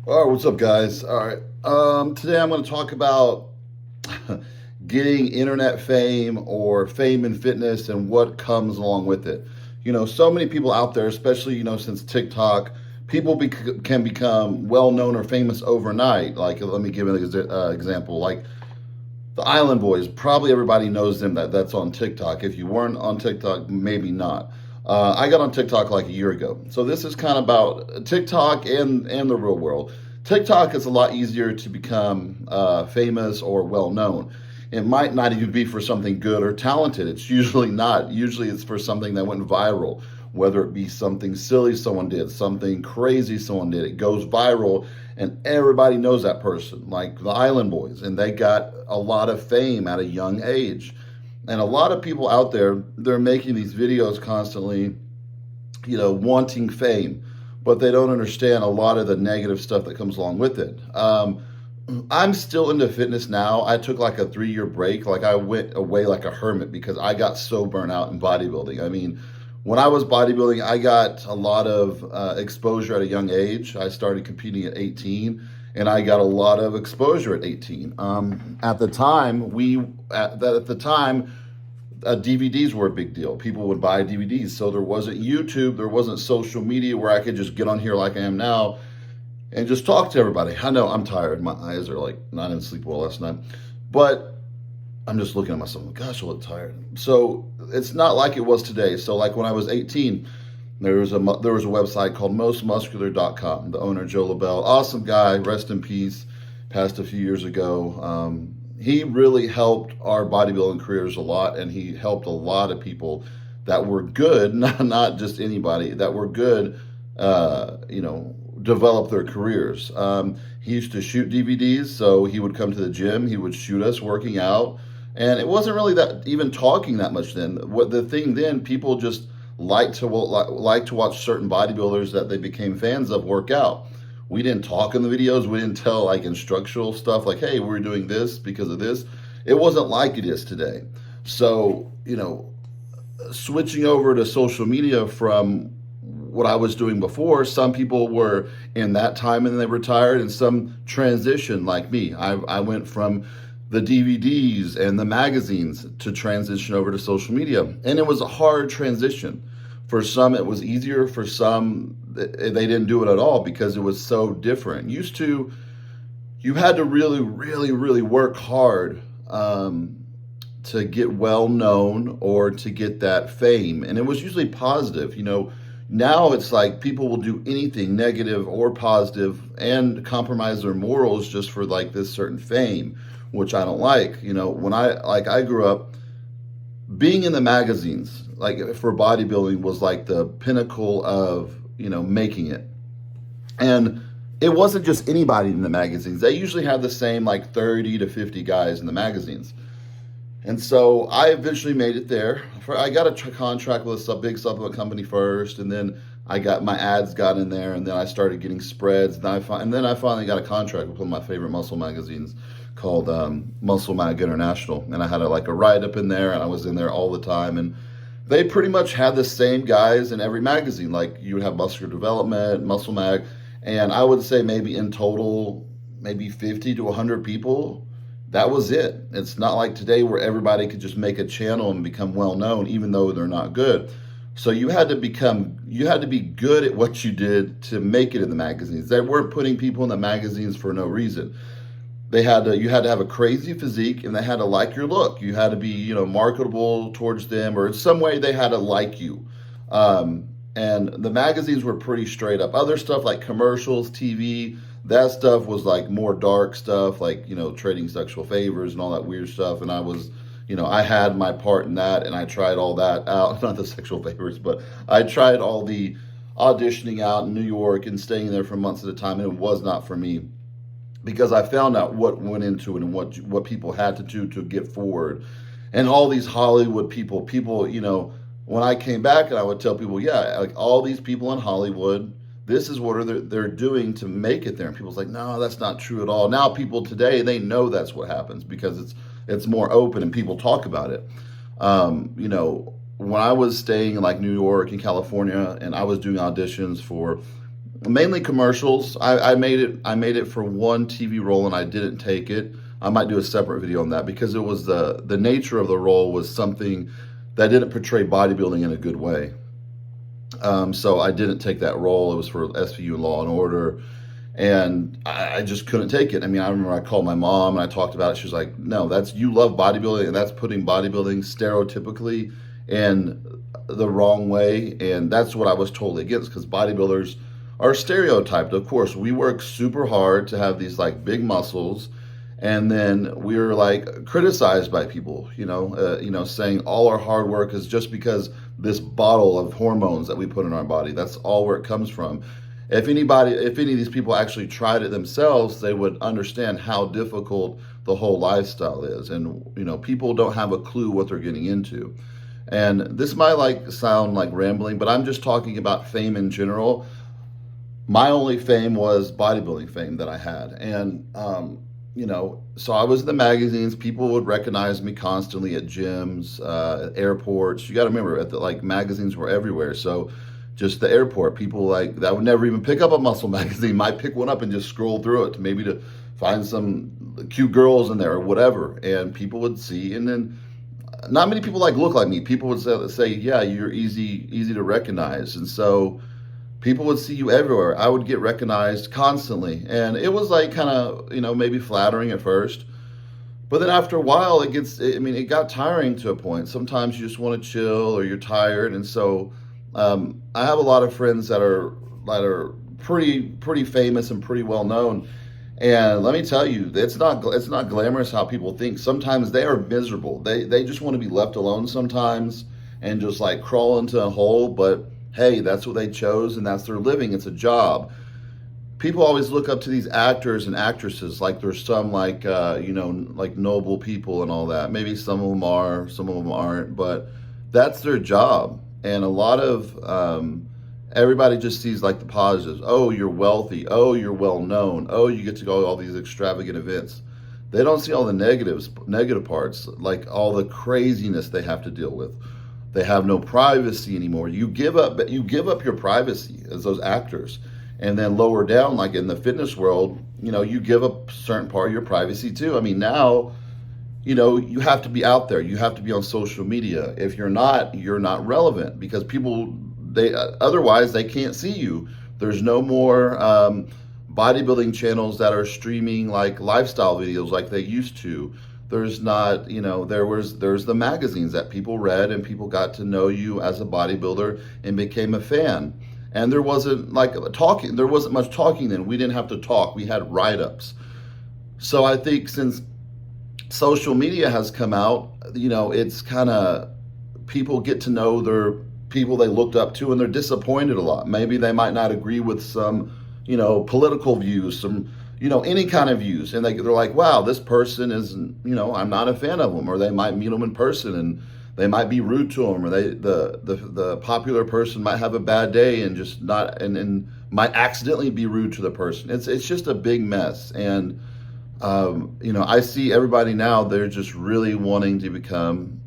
All right, what's up, guys? All right, today I'm going to talk about getting internet fame or fame in fitness and what comes along with it. So many people out there, especially since TikTok, people can become well known or famous overnight. Like, let me give an example. Like the Island Boys, probably everybody knows them. That's on TikTok. If you weren't on TikTok, maybe not. I got on TikTok like a year ago. So this is kind of about TikTok and the real world. TikTok is a lot easier to become famous or well known. It might not even be for something good or talented. It's usually not. Usually it's for something that went viral, whether it be something silly someone did, something crazy someone did. It goes viral and everybody knows that person, like the Island Boys, and they got a lot of fame at a young age. And a lot of people out there, they're making these videos constantly, wanting fame, but they don't understand a lot of the negative stuff that comes along with it. I'm still into fitness now. I took like a 3 year break. Like I went away like a hermit because I got so burnt out in bodybuilding. I mean, when I was bodybuilding, I got a lot of exposure at a young age. I started competing at 18, and I got a lot of exposure at 18. At the time, DVDs were a big deal. People would buy DVDs, so there wasn't YouTube, there wasn't social media where I could just get on here like I am now and just talk to everybody. I know I'm tired. My eyes are like, I didn't sleep well last night, but I'm just looking at myself. Gosh, I look tired. So it's not like it was today. So like when I was 18, there was a website called mostmuscular.com. The owner, Joe LaBelle, awesome guy, rest in peace, passed a few years ago. He really helped our bodybuilding careers a lot, and he helped a lot of people that were good, not just anybody, that were good, develop their careers. He used to shoot DVDs, so he would come to the gym, he would shoot us working out, and it wasn't really that even talking that much then. What the thing then, people just like to watch certain bodybuilders that they became fans of work out. We didn't talk in the videos. We didn't tell like instructional stuff like, hey, we're doing this because of this. It wasn't like it is today. So, switching over to social media from what I was doing before, some people were in that time and they retired, and some transition like me. I went from the DVDs and the magazines to transition over to social media. And it was a hard transition. For some, it was easier. For some, they didn't do it at all because it was so different. Used to, you had to really, really, really work hard to get well known or to get that fame. And it was usually positive. Now it's like people will do anything negative or positive and compromise their morals just for like this certain fame, which I don't like. When I grew up, being in the magazines, like for bodybuilding, was like the pinnacle of, making it. And it wasn't just anybody in the magazines. They usually had the same like 30 to 50 guys in the magazines. And so I eventually made it there. I got a contract with a big supplement company first, and then my ads got in there, and then I started getting spreads. And then I finally got a contract with one of my favorite muscle magazines called Muscle Mag International, and I had a write up in there, and I was in there all the time. And they pretty much had the same guys in every magazine. Like you would have Muscular Development, Muscle Mag, and I would say maybe in total, maybe 50 to 100 people. That was it. It's not like today where everybody could just make a channel and become well known, even though they're not good. So you had to be good at what you did to make it in the magazines. They weren't putting people in the magazines for no reason. You had to have a crazy physique, and they had to like your look. You had to be, marketable towards them, or in some way they had to like you. And the magazines were pretty straight up. Other stuff like commercials, TV, that stuff was like more dark stuff, like, trading sexual favors and all that weird stuff. And I was, I had my part in that, and I tried all that out. Not the sexual favors, but I tried all the auditioning out in New York and staying there for months at a time, and it was not for me because I found out what went into it and what people had to do to get forward. And all these Hollywood people, when I came back and I would tell people, yeah, like all these people in Hollywood, this is what they're doing to make it there. And people's like, no, that's not true at all. Now people today, they know that's what happens because it's more open and people talk about it. When I was staying in like New York and California, and I was doing auditions for Mainly commercials. I made it for one TV role and I didn't take it. I might do a separate video on that because it was the nature of the role was something that didn't portray bodybuilding in a good way. So I didn't take that role. It was for SVU and Law and Order, and I just couldn't take it. I mean, I remember I called my mom and I talked about it. She was like, "No, that's you love bodybuilding, and that's putting bodybuilding stereotypically in the wrong way." And that's what I was totally against because bodybuilders are stereotyped. Of course, we work super hard to have these like big muscles, and then we're like criticized by people, saying all our hard work is just because this bottle of hormones that we put in our body. That's all where it comes from. If any of these people actually tried it themselves, they would understand how difficult the whole lifestyle is. And, people don't have a clue what they're getting into. And this might sound like rambling, but I'm just talking about fame in general. My only fame was bodybuilding fame that I had. And, so I was in the magazines. People would recognize me constantly at gyms, at airports. You got to remember, magazines were everywhere. So just the airport, people that would never even pick up a muscle magazine might pick one up and just scroll through it, maybe to find some cute girls in there or whatever. And people would see, and then not many people look like me. People would say, yeah, you're easy to recognize. And so people would see you everywhere. I would get recognized constantly. And it was kind of, maybe flattering at first. But then after a while, it got tiring to a point. Sometimes you just want to chill or you're tired. And so I have a lot of friends that are pretty famous and pretty well known. And let me tell you, it's not glamorous how people think. Sometimes they are miserable. They just want to be left alone sometimes and just crawl into a hole. But hey, that's what they chose and that's their living. It's a job. People always look up to these actors and actresses like there's some noble people and all that. Maybe some of them are, some of them aren't, but that's their job. And a lot of everybody just sees the positives. Oh, you're wealthy. Oh, you're well known. Oh, you get to go to all these extravagant events. They don't see all the negative parts, like all the craziness they have to deal with. They have no privacy anymore. You give up your privacy as those actors. And then lower down, like in the fitness world, you give up a certain part of your privacy too. I mean, now, you have to be out there. You have to be on social media. If you're not relevant because otherwise they can't see you. There's no more bodybuilding channels that are streaming lifestyle videos like they used to. There's not, there's the magazines that people read and people got to know you as a bodybuilder and became a fan. And there wasn't there wasn't much talking then. We didn't have to talk. We had write-ups. So I think since social media has come out, it's kind of people get to know their people they looked up to and they're disappointed a lot. Maybe they might not agree with some, political views, some, any kind of views. And they're like, wow, this person is, I'm not a fan of them. Or they might meet them in person and they might be rude to them, or the popular person might have a bad day and just not and might accidentally be rude to the person. It's just a big mess. And I see everybody now, they're just really wanting to become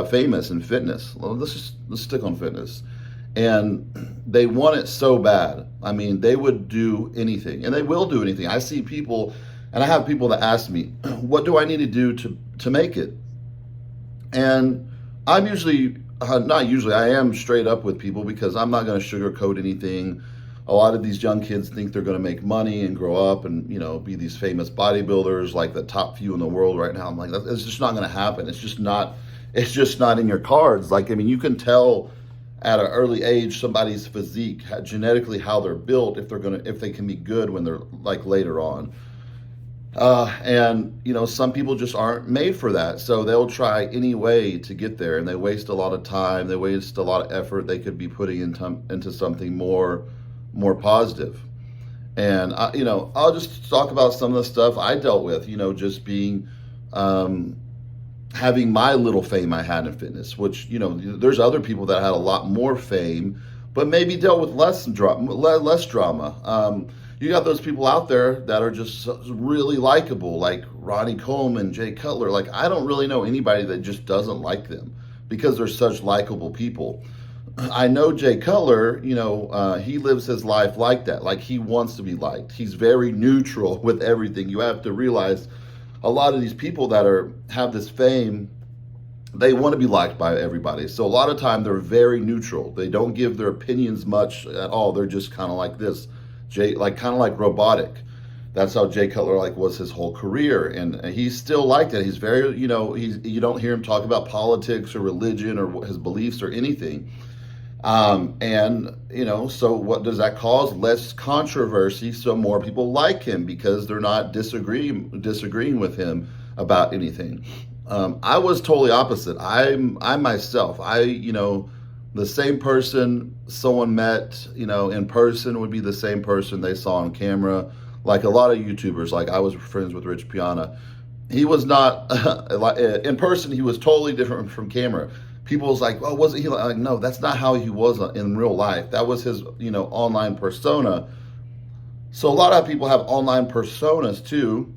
famous in fitness. Well, let's stick on fitness. And they want it so bad. I mean, they would do anything, and they will do anything. I see people, and I have people that ask me, what do I need to do to make it? And I'm usually, not usually, I am straight up with people because I'm not going to sugarcoat anything. A lot of these young kids think they're going to make money and grow up and, be these famous bodybuilders, like the top few in the world right now. I'm like, it's just not going to happen. It's just not in your cards. You can tell at an early age somebody's physique, genetically how they're built, if they can be good when they're later on. And some people just aren't made for that. So they'll try any way to get there, and they waste a lot of time. They waste a lot of effort they could be putting into something more positive. And I'll just talk about some of the stuff I dealt with, just being, having my little fame I had in fitness, which, there's other people that had a lot more fame, but maybe dealt with less drama. You got those people out there that are just really likable, like Ronnie Coleman, Jay Cutler. I don't really know anybody that just doesn't like them because they're such likable people. I know Jay Cutler, he lives his life like that. Like he wants to be liked. He's very neutral with everything. You have to realize a lot of these people that have this fame, they want to be liked by everybody. So a lot of time they're very neutral. They don't give their opinions much at all. They're just kind of like this, kind of like robotic. That's how Jay Cutler was his whole career, and he's still like that. He's very, you don't hear him talk about politics or religion or his beliefs or anything. So what does that cause? Less controversy, so more people like him because they're not disagreeing with him about anything. I was totally opposite. I myself, the same person someone met, in person would be the same person they saw on camera. Like a lot of YouTubers, like I was friends with Rich Piana. He was not, in person, he was totally different from camera. People was like, oh, wasn't he like, no, that's not how he was in real life. That was his, online persona. So a lot of people have online personas too.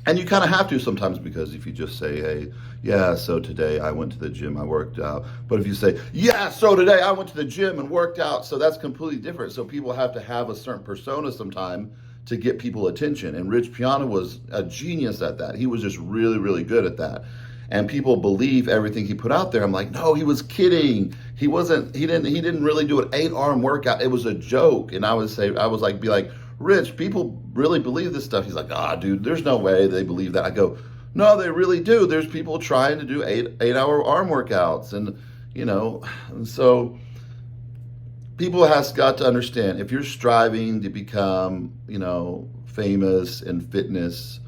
And you kind of have to sometimes, because if you just say, hey, yeah, so today I went to the gym, I worked out. But if you say, yeah, so today I went to the gym and worked out, so that's completely different. So people have to have a certain persona sometime to get people attention. And Rich Piana was a genius at that. He was just really, really good at that. And people believe everything he put out there. I'm like, no, he was kidding. He didn't really do an 8-arm workout. It was a joke. And be like, Rich, people really believe this stuff. He's like, dude, there's no way they believe that. I go, no, they really do. There's people trying to do 8-hour arm workouts. And so people has got to understand, if you're striving to become, famous in fitness,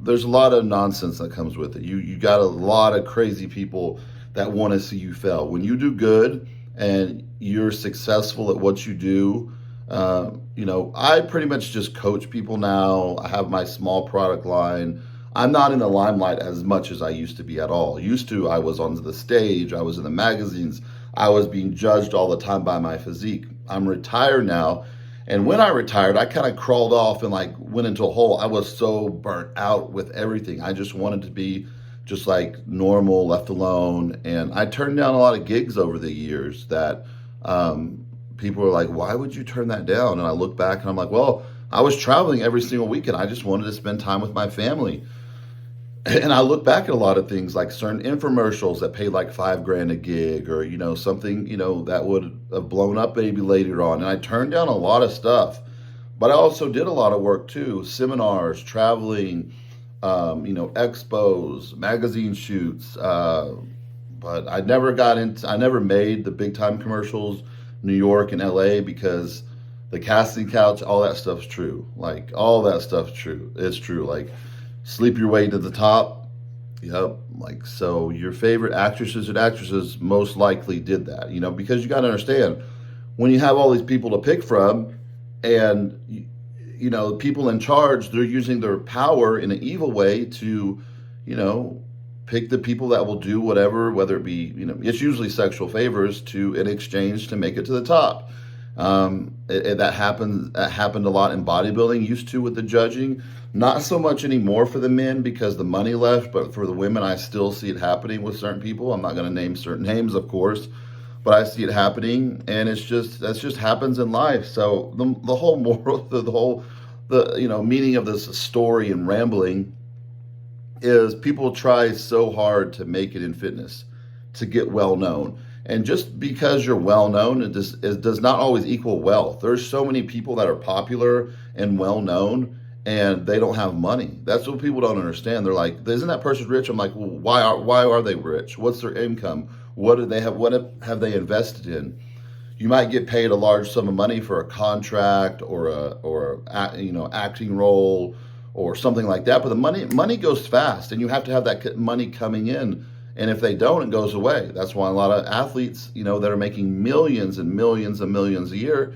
there's a lot of nonsense that comes with it. You got a lot of crazy people that want to see you fail. When you do good and you're successful at what you do, I pretty much just coach people now. I have my small product line. I'm not in the limelight as much as I used to be at all. Used to, I was on the stage, I was in the magazines, I was being judged all the time by my physique. I'm retired now. And when I retired, I kind of crawled off and went into a hole. I was so burnt out with everything. I just wanted to be just like normal, left alone. And I turned down a lot of gigs over the years that people were like, why would you turn that down? And I look back and I'm like, well, I was traveling every single weekend. I just wanted to spend time with my family. And I look back at a lot of things, like certain infomercials that paid like $5,000 a gig, or, something, that would have blown up maybe later on. And I turned down a lot of stuff, but I also did a lot of work too, seminars, traveling, expos, magazine shoots. But I never made the big time commercials, New York and LA, because the casting couch, all that stuff's true. Like all that stuff's true. It's true. Like, sleep your way to the top. Yep. So your favorite actresses and actresses most likely did that, because you got to understand, when you have all these people to pick from, and, people in charge, they're using their power in an evil way to, pick the people that will do whatever, whether it be, it's usually sexual favors in exchange to make it to the top. That happened a lot in bodybuilding, used to, with the judging. Not so much anymore for the men because the money left, but for the women, I still see it happening with certain people. I'm not going to name certain names, of course, but I see it happening, and that's just happens in life. So the whole moral, the meaning of this story and rambling is, people try so hard to make it in fitness, to get well known. And just because you're well known, it does not always equal wealth. There's so many people that are popular and well known, and they don't have money. That's what people don't understand. They're like, isn't that person rich? I'm like, well, why are they rich? What's their income? What do they have? What have they invested in? You might get paid a large sum of money for a contract or acting role or something like that. But the money goes fast, and you have to have that money coming in. And if they don't, it goes away. That's why a lot of athletes, that are making millions and millions and millions a year,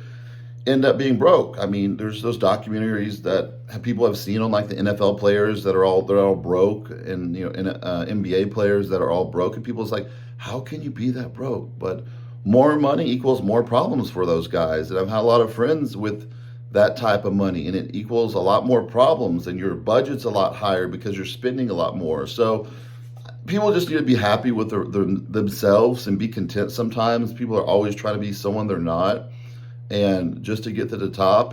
end up being broke. I mean, there's those documentaries that people have seen on, like, the NFL players they're all broke, and NBA players that are all broke. And people's like, how can you be that broke? But more money equals more problems for those guys. And I've had a lot of friends with that type of money, and it equals a lot more problems, and your budget's a lot higher because you're spending a lot more. So people just need to be happy with themselves and be content sometimes. People are always trying to be someone they're not, and just to get to the top.